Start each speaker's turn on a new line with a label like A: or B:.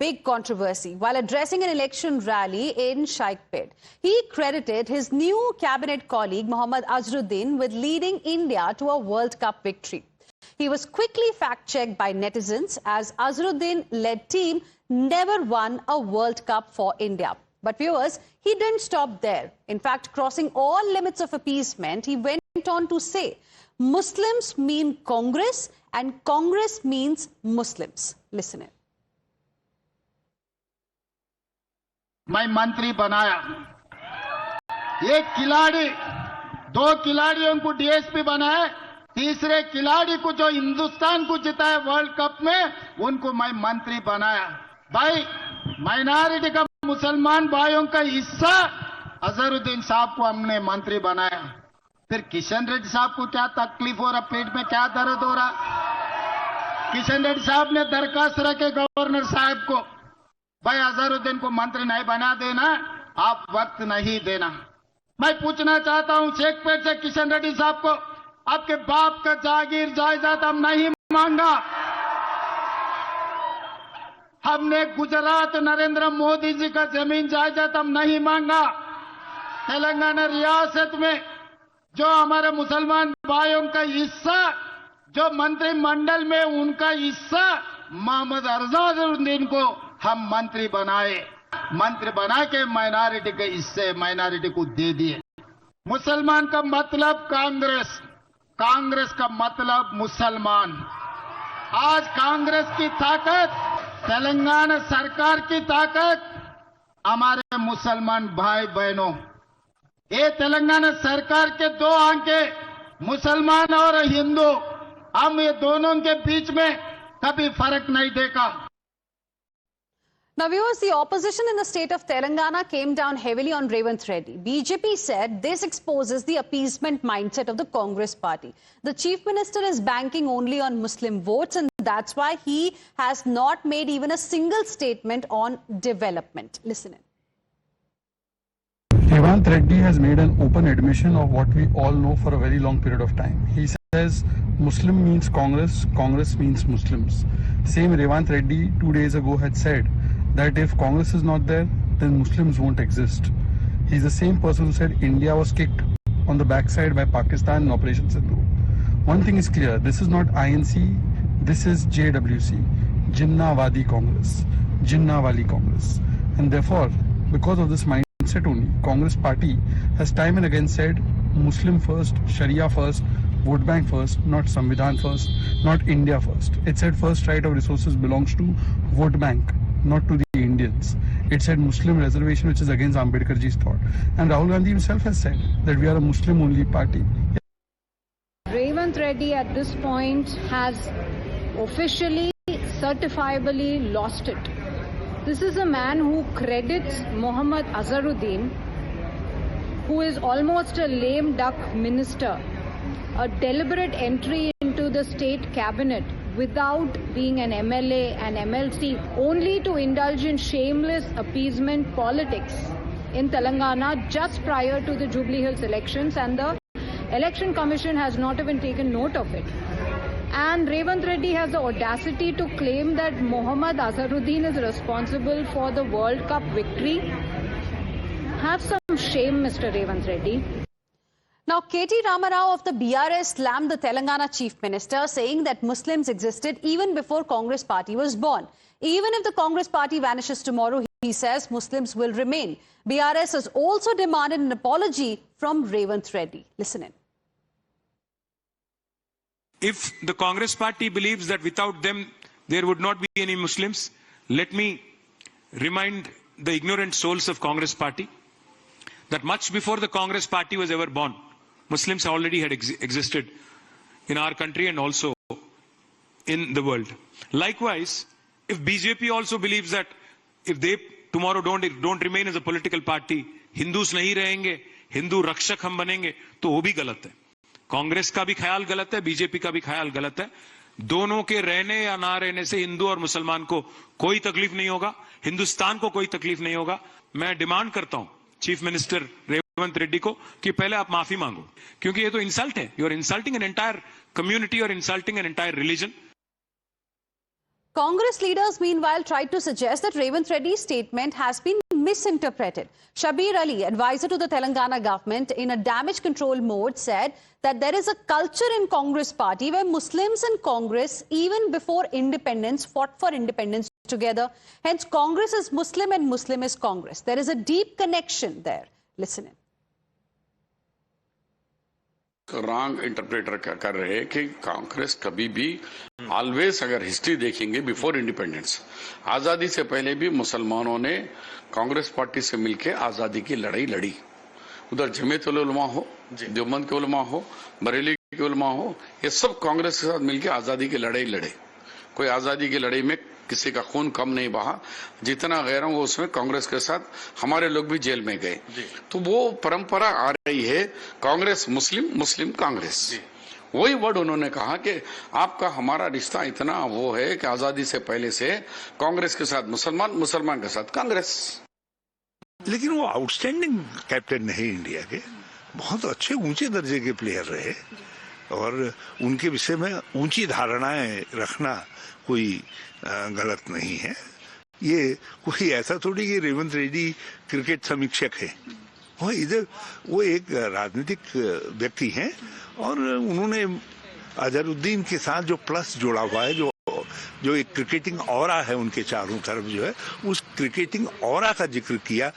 A: big controversy while addressing an election rally in Shaikpet. He credited his new cabinet colleague Mohammad Azharuddin with leading India to a World Cup victory. He was quickly fact-checked by netizens as Azharuddin-led team never won a World Cup for India. But viewers, he didn't stop there. In fact, crossing all limits of appeasement, he went on to say, Muslims mean Congress and Congress means Muslims. Listen in.
B: मैं मंत्री बनाया, एक खिलाड़ी, दो खिलाड़ियों को DSP बनाया, तीसरे खिलाड़ी को जो हिंदुस्तान को जिताया वर्ल्ड कप में, उनको मैं मंत्री बनाया। भाई, माइनॉरिटी का मुसलमान भाइयों का हिस्सा अजहरुद्दीन साहब को हमने मंत्री बनाया। फिर किशन रेड्डी साहब को क्या तकलीफ हो रहा, पेट में क्या दर्द हो रहा? किशन रेड्डी साहब ने दरखास्त रखे गवर्नर साहब को, भाई अजहरुद्दीन को मंत्री नहीं बना देना, आप वक्त नहीं देना। मैं पूछना चाहता हूं शेखपेट से किशन रेड्डी साहब को, आपके बाप का जागीर जायदाद हम नहीं मांगा। हमने गुजरात नरेंद्र मोदी जी का जमीन जायदाद हम नहीं मांगा। तेलंगाना रियासत में जो हमारे मुसलमान भाइयों का हिस्सा, जो मंत्रिमंडल में उनका हिस्सा, मोहम्मद अजहरुद्दीन को हम मंत्री बनाए। मंत्री बना के माइनॉरिटी के हिस्से माइनॉरिटी को दे दिए। मुसलमान का मतलब कांग्रेस, कांग्रेस का मतलब मुसलमान। आज कांग्रेस की ताकत, तेलंगाना सरकार की ताकत हमारे मुसलमान भाई बहनों, ये तेलंगाना सरकार के दो आंखें, मुसलमान और हिंदू, हम ये दोनों के बीच में कभी फर्क नहीं देखा।
A: Now viewers, the opposition in the state of Telangana came down heavily on Revanth Reddy. BJP said this exposes the appeasement mindset of the Congress party. The chief minister is banking only on Muslim votes and that's why he has not made even a single statement on development. Listen in.
C: Revanth Reddy has made an open admission of what we all know for a very long period of time. He says Muslim means Congress, Congress means Muslims. Same Revanth Reddy 2 days ago had said that if Congress is not there, then Muslims won't exist. He's the same person who said India was kicked on the backside by Pakistan in Operation Sindhu. One thing is clear, this is not INC, this is JWC, Jinnah Wadi Congress, Jinnah Wali Congress. And therefore, because of this mindset only, Congress party has time and again said Muslim first, Sharia first, vote bank first, not Samvidhan first, not India first. It said first right of resources belongs to vote bank, not to the Indians. It said Muslim reservation, which is against Ambedkarji's thought. And Rahul Gandhi himself has said that we are a Muslim only party.
D: Revanth Reddy at this point has officially, certifiably lost it. This is a man who credits Mohammad Azharuddin, who is almost a lame duck minister, a deliberate entry into the state cabinet without being an MLA and MLC, only to indulge in shameless appeasement politics in Telangana just prior to the Jubilee Hills elections, and the Election Commission has not even taken note of it. And Revanth Reddy has the audacity to claim that Mohammad Azharuddin is responsible for the World Cup victory. Have some shame, Mr. Revanth Reddy.
A: Now, KT Ramarao of the BRS slammed the Telangana chief minister, saying that Muslims existed even before Congress party was born. Even if the Congress party vanishes tomorrow, he says Muslims will remain. BRS has also demanded an apology from Revanth Reddy. Listen in.
E: If the Congress party believes that without them there would not be any Muslims, let me remind the ignorant souls of Congress party that much before the Congress party was ever born, Muslims already had existed in our country and also in the world. Likewise, if BJP also believes that if they tomorrow don't remain as a political party, Hindus nahi rahenge, Hindu rakshak hum banenge, to wo bhi galat hai. Congress का भी ख्याल गलत है, BJP का भी ख्याल गलत है। दोनों के रहने या ना रहने से हिंदू और मुसलमान को कोई तकलीफ नहीं होगा, हिंदुस्तान को कोई तकलीफ नहीं होगा। मैं डिमांड करता हूं चीफ मिनिस्टर रेवंत रेड्डी को कि पहले आप माफी मांगो, क्योंकि ये तो इंसल्ट है। You are insulting an entire community और insulting an entire religion.
A: Congress leaders, meanwhile, tried to suggest that Revanth Reddy's statement has been misinterpreted. Shabir Ali, advisor to the Telangana government, in a damage control mode, said that there is a culture in Congress party where Muslims and Congress, even before independence, fought for independence together. Hence, Congress is Muslim and Muslim is Congress. There is a deep connection there. Listen in.
F: Wrong interpreter कर रहे हैं कि कांग्रेस कभी भी always, अगर history देखेंगे before independence, आजादी से पहले भी मुसलमानों ने कांग्रेस पार्टी से मिलकर आजादी की लड़ाई लड़ी। उधर जमीयत उल उलमा हो, देवबंद के उलमा हो, बरेली के उलमा हो, ये सब कांग्रेस के साथ मिलकर आजादी की लड़ाई लड़े। कोई आजादी की लड़ाई में किसी का खून कम नहीं बहा, जितना गैरों को उसमें कांग्रेस के साथ हमारे लोग भी जेल में गए। तो वो परंपरा आ रही है, कांग्रेस मुस्लिम, मुस्लिम कांग्रेस। वही वर्ड उन्होंने कहा कि आपका हमारा रिश्ता इतना वो है कि आजादी से पहले से कांग्रेस के साथ मुसलमान, मुसलमान के साथ कांग्रेस।
G: लेकिन वो आउटस्टैंडिंग कैप्टन नहीं इंडिया के, बहुत अच्छे ऊंचे दर्जे के प्लेयर रहे और उनके विषय में ऊंची धारणाएं रखना कोई गलत नहीं है। ये कोई ऐसा थोड़ी कि रेवंत रेड्डी क्रिकेट समीक्षक है, वो एक राजनीतिक व्यक्ति हैं और उन्होंने अजहरुद्दीन के साथ जो प्लस जोड़ा हुआ है, जो एक क्रिकेटिंग ऑरा है उनके चारों तरफ जो है, उस क्रिकेटिंग ऑरा का जिक्र किया।